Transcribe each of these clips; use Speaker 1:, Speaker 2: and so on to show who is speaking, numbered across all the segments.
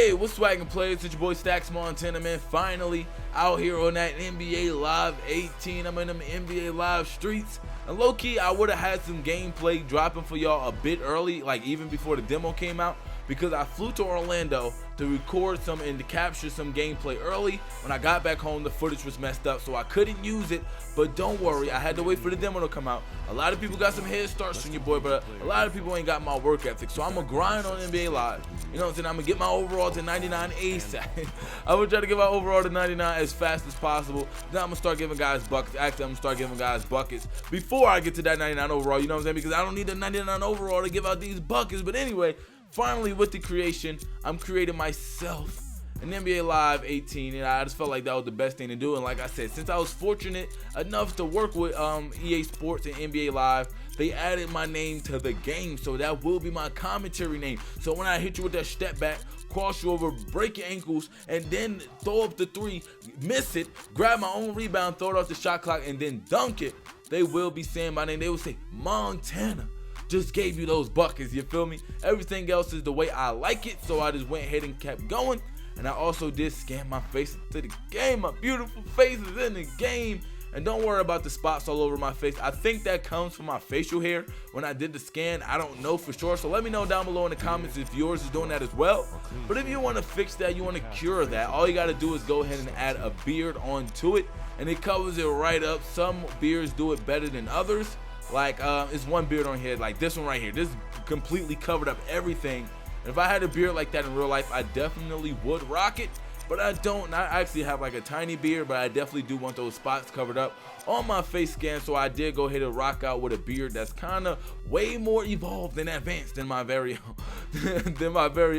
Speaker 1: Hey, what's swaggin' players? It's your boy StaxMontana, man. Finally out here on that NBA Live 18. I'm in them NBA Live streets. And low-key, I would have had some gameplay dropping for y'all a bit early, like even before the demo came out, because I flew to Orlando to record some and to capture some gameplay early. When I got back home, the footage was messed up, so I couldn't use it. But don't worry, I had to wait for the demo to come out. A lot of people got some head starts from your boy, but a lot of people ain't got my work ethic. So I'm going to grind on NBA Live. You know what I'm saying? I'm going to get my overall to 99 ASAP. I'm going to try to get my overall to 99 as fast as possible. Then I'm going to start giving guys buckets. Actually, I'm going to start giving guys buckets before I get to that 99 overall. You know what I'm saying? Because I don't need the 99 overall to give out these buckets. But anyway, finally with the creation, I'm creating myself an NBA Live 18, and I just felt like that was the best thing to do. And like I said, since I was fortunate enough to work with EA Sports and NBA Live, they added my name to the game, so that will be my commentary name. So when I hit you with that step back, cross you over, break your ankles, and then throw up the three, miss it, grab my own rebound, throw it off the shot clock, and then dunk it, they will be saying my name. They will say, Montana just gave you those buckets, you feel me? Everything else is the way I like it, so I just went ahead and kept going. And I also did scan my face into the game. My beautiful face is in the game. And don't worry about the spots all over my face. I think that comes from my facial hair when I did the scan. I don't know for sure. So let me know down below in the comments if yours is doing that as well. But if you want to fix that, you want to cure that, all you got to do is go ahead and add a beard onto it. And it covers it right up. Some beards do it better than others. Like, it's one beard on here, like this one right here. This completely covered up everything. And if I had a beard like that in real life, I definitely would rock it. But I don't. I actually have like a tiny beard, but I definitely do want those spots covered up on my face scan. So I did go ahead and rock out with a beard that's kind of way more evolved and advanced than my very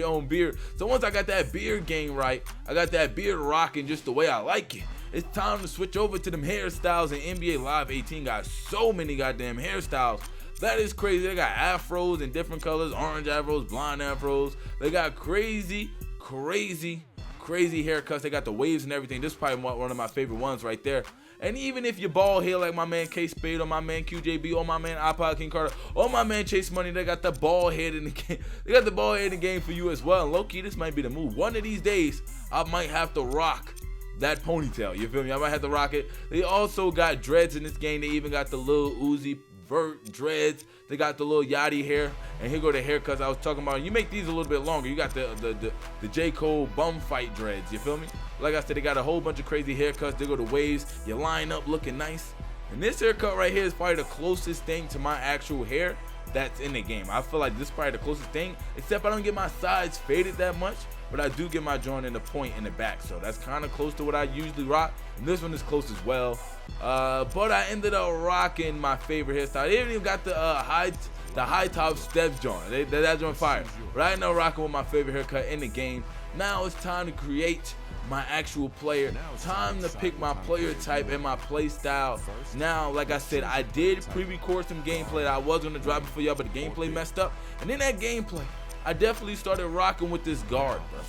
Speaker 1: own beard. So once I got that beard game right, I got that beard rocking just the way I like it. It's time to switch over to them hairstyles, and NBA Live 18 got so many goddamn hairstyles. That is crazy. They got afros in different colors, orange afros, blonde afros. They got crazy haircuts. They got the waves and everything. This is probably one of my favorite ones right there. And even if you're bald head like my man K Spade or my man QJB or my man iPod King Carter or my man Chase Money, they got the bald head in the game. They got the bald head in the game for you as well. And low-key, this might be the move. One of these days, I might have to rock that ponytail. You feel me? I might have to rock it. They also got dreads in this game. They even got the little Uzi Vert dreads. They got the little Yachty hair, and here go the haircuts I was talking about. You make these a little bit longer. You got the J. Cole bum fight dreads. You feel me? Like I said, they got a whole bunch of crazy haircuts. They go to waves. You line up looking nice. And this haircut right here is probably the closest thing to my actual hair that's in the game. I feel like this is probably the closest thing, except I don't get my sides faded that much, but I do get my joint in the point in the back, so that's kind of close to what I usually rock. And this one is close as well. But I ended up rocking my favorite hairstyle. They even got the high top steps joint. That joint fire. But I ended up rocking with my favorite haircut in the game. Now it's time to create my actual player. Time to pick my player type and my play style. Now, like I said, I did pre-record some gameplay that I was gonna drop it for y'all, but the gameplay messed up. And in that gameplay, I definitely started rocking with this guard, bro.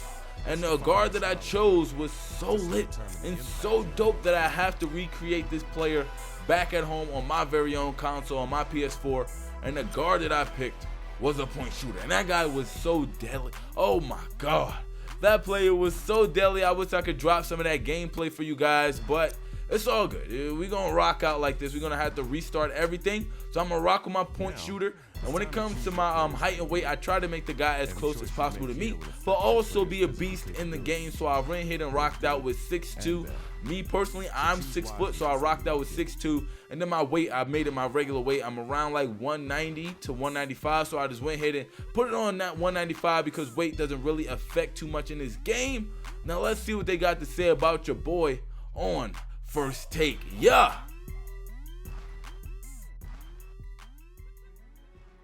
Speaker 1: And the guard that I chose was so lit and so dope that I have to recreate this player back at home on my very own console, on my PS4. And the guard that I picked was a point shooter. And that guy was so deadly. Oh my God. That player was so deadly. I wish I could drop some of that gameplay for you guys, but it's all good. We're going to rock out like this. We're going to have to restart everything. So I'm going to rock with my point shooter. And when it comes to my height and weight, I try to make the guy as close as possible to me, but also be a beast in the game. So I ran here and rocked out with 6'2". Me personally, I'm 6 foot, so I rocked out with 6'2". And then my weight, I made it my regular weight. I'm around like 190 to 195, so I just went ahead and put it on that 195 because weight doesn't really affect too much in this game. Now let's see what they got to say about your boy on First Take. Yeah.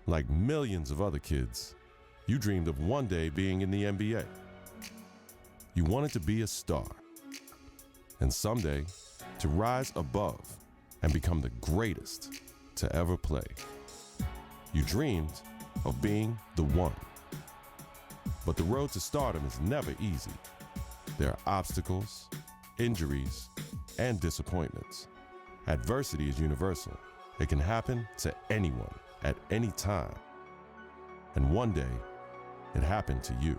Speaker 2: Like millions of other kids, you dreamed of one day being in the NBA. You wanted to be a star, and someday to rise above and become the greatest to ever play. You dreamed of being the one. But the road to stardom is never easy. There are obstacles, injuries, and disappointments. Adversity is universal. It can happen to anyone at any time. And one day, it happened to you.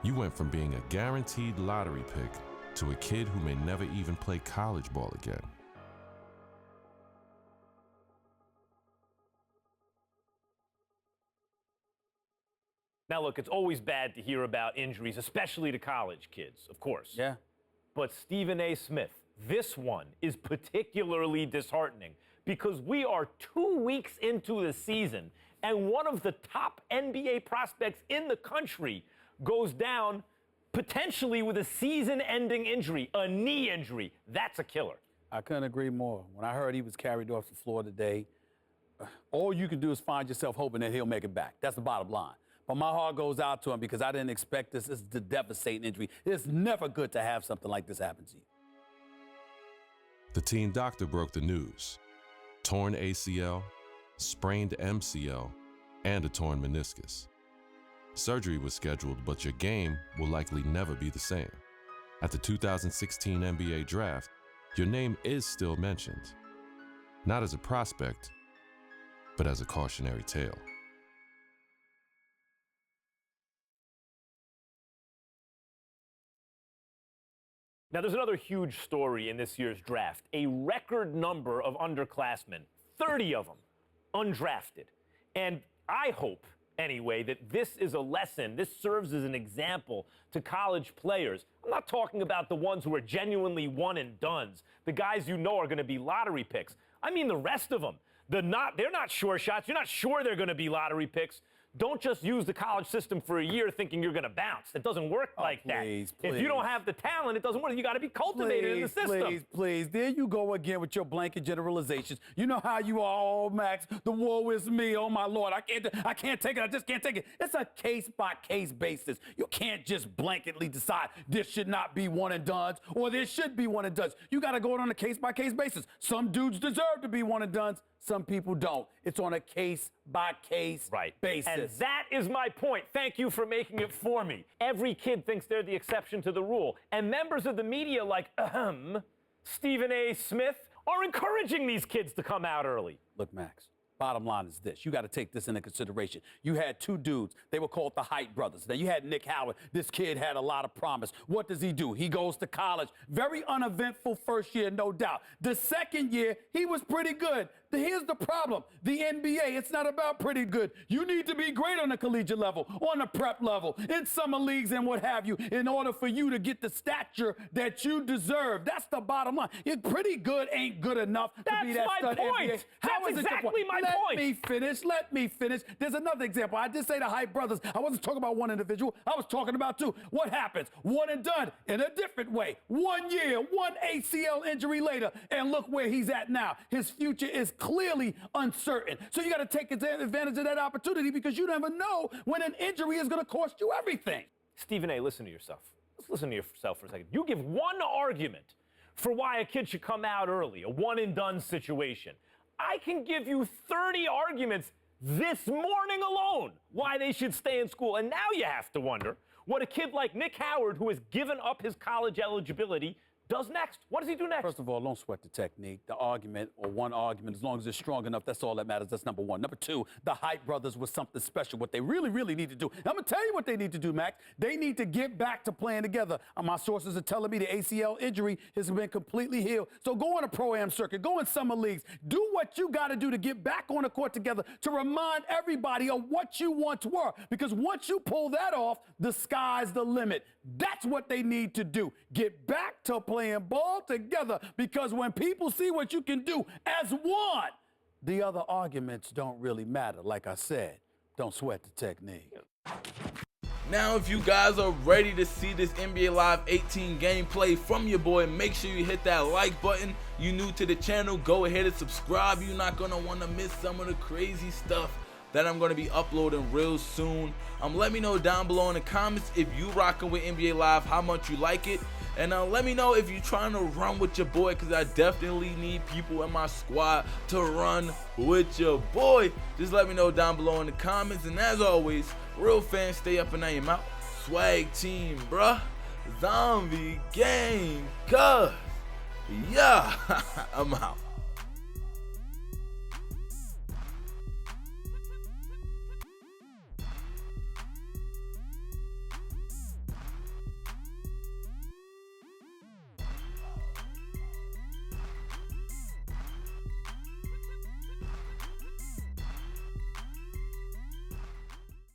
Speaker 2: You went from being a guaranteed lottery pick to a kid who may never even play college ball again.
Speaker 3: Now, look, it's always bad to hear about injuries, especially to college kids, of course.
Speaker 4: Yeah.
Speaker 3: But Stephen A. Smith, this one is particularly disheartening because we are 2 weeks into the season and one of the top NBA prospects in the country goes down potentially with a season-ending injury, a knee injury. That's a killer.
Speaker 4: I couldn't agree more. When I heard he was carried off the floor today, all you can do is find yourself hoping that he'll make it back. That's the bottom line. But my heart goes out to him because I didn't expect this. This is a devastating injury. It's never good to have something like this happen to you.
Speaker 2: The team doctor broke the news. Torn ACL, sprained MCL, and a torn meniscus. Surgery was scheduled, but your game will likely never be the same. At the 2016 NBA Draft, your name is still mentioned. Not as a prospect, but as a cautionary tale.
Speaker 3: Now, there's another huge story in this year's draft. A record number of underclassmen, 30 of them, undrafted. And I hope, anyway, that this is a lesson, this serves as an example to college players. I'm not talking about the ones who are genuinely one and dones, the guys you know are going to be lottery picks. I mean the rest of them. They're not sure shots. You're not sure they're going to be lottery picks. Don't just use the college system for a year thinking you're going to bounce. It doesn't work like that.
Speaker 4: Please.
Speaker 3: If you don't have the talent, it doesn't work. You got to be cultivated in the system.
Speaker 4: Please. There you go again with your blanket generalizations. You know how you are, oh, Max. The woe is me. Oh, my Lord. I can't take it. I just can't take it. It's a case-by-case basis. You can't just blanketly decide this should not be one and dones or this should be one and dones. You got to go on a case-by-case basis. Some dudes deserve to be one and dones. Some people don't. It's on a case-by-case basis.
Speaker 3: And that is my point. Thank you for making it for me. Every kid thinks they're the exception to the rule. And members of the media like, Stephen A. Smith, are encouraging these kids to come out early.
Speaker 4: Look, Max, bottom line is this. You got to take this into consideration. You had two dudes. They were called the Height brothers. Now, you had Nick Howard. This kid had a lot of promise. What does he do? He goes to college. Very uneventful first year, no doubt. The second year, he was pretty good. Here's the problem. The NBA, it's not about pretty good. You need to be great on the collegiate level, on the prep level, in summer leagues and what have you, in order for you to get the stature that you deserve. That's the bottom line. Pretty good ain't good enough to be that stud NBA.
Speaker 3: That's exactly my point.
Speaker 4: Let me finish. There's another example. I did say the Hype brothers. I wasn't talking about one individual. I was talking about two. What happens? One and done in a different way. 1 year, one ACL injury later, and look where he's at now. His future is clearly uncertain. So you got to take advantage of that opportunity because you never know when an injury is going to cost you everything.
Speaker 3: Stephen A., listen to yourself. Let's listen to yourself for a second. You give one argument for why a kid should come out early, a one-and-done situation. I can give you 30 arguments this morning alone why they should stay in school. And now you have to wonder what a kid like Nick Howard, who has given up his college eligibility, does next. What does he do next?
Speaker 4: First of all, don't sweat the technique. The argument, or one argument, as long as it's strong enough, that's all that matters. That's number one. Number two, the Hype brothers was something special. What they really, really need to do. I'm going to tell you what they need to do, Max. They need to get back to playing together. My sources are telling me the ACL injury has been completely healed. So go on a pro-am circuit. Go in summer leagues. Do what you got to do to get back on the court together to remind everybody of what you once were. Because once you pull that off, the sky's the limit. That's what they need to do. Get back to playing ball together, because when people see what you can do as one, the other arguments don't really matter. Like I said, don't sweat the technique.
Speaker 1: Now, if you guys are ready to see this NBA Live 18 gameplay from your boy, make sure you hit that like button. You new to the channel, go ahead and subscribe. You're not gonna want to miss some of the crazy stuff that I'm going to be uploading real soon. Let me know down below in the comments if you rocking with NBA Live, how much you like it. And let me know if you're trying to run with your boy, because I definitely need people in my squad to run with your boy. Just let me know down below in the comments. And as always, real fans, stay up and I am out. Swag team, bruh. Zombie gang, cuz. Yeah, I'm out.